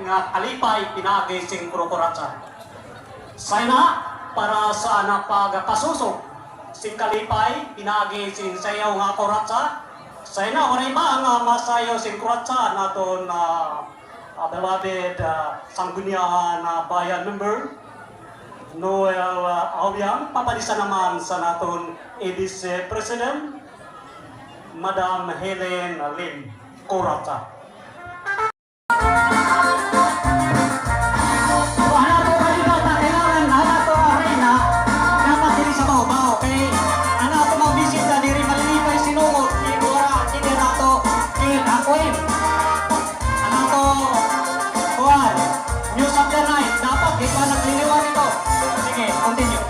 nga kalipay pinagi sing KURATSA. Sana para sa napagkasusok sing kalipay pinagi sing sayaw nga KURATSA. Sana wala ba nga masayo sing KURATSA naton beloved sangguniaan na bayan member Noel Awyang, papadisa naman sa naton Vice President Madam Helen Lim KURATSA. News of the night, dapat di pa nagliliwan ito. Sige, continue.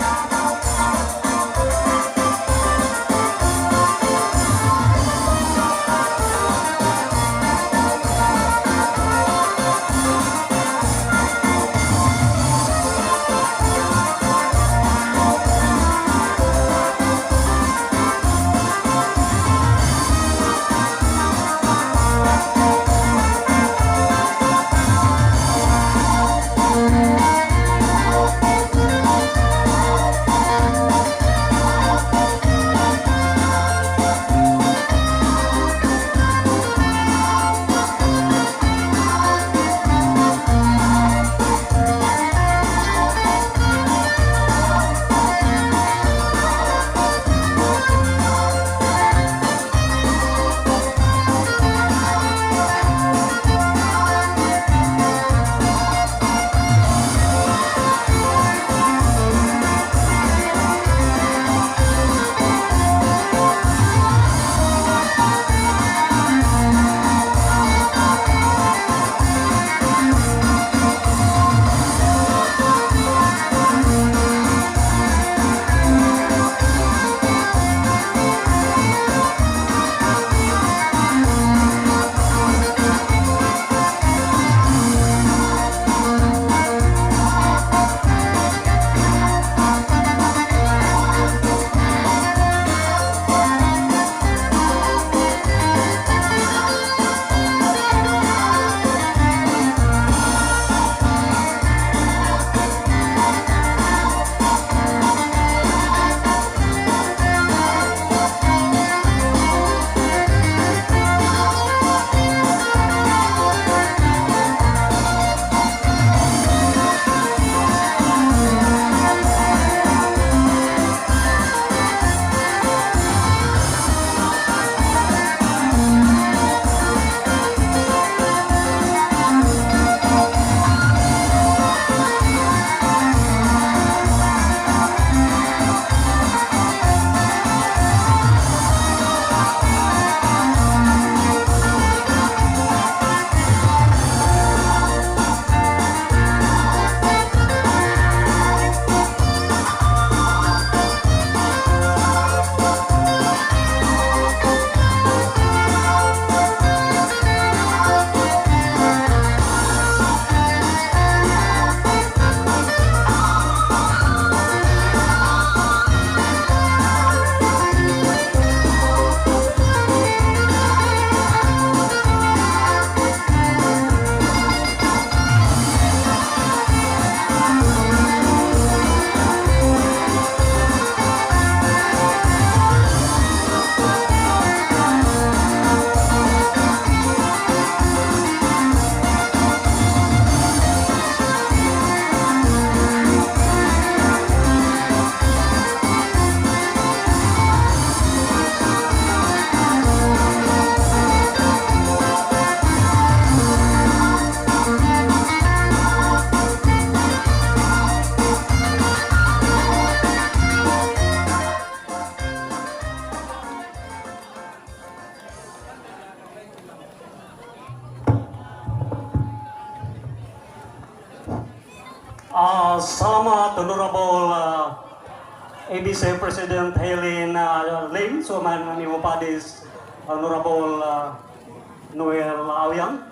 Salamat, Honorable Vice President Helen Lim, so man ni Honorable Noel Awyang.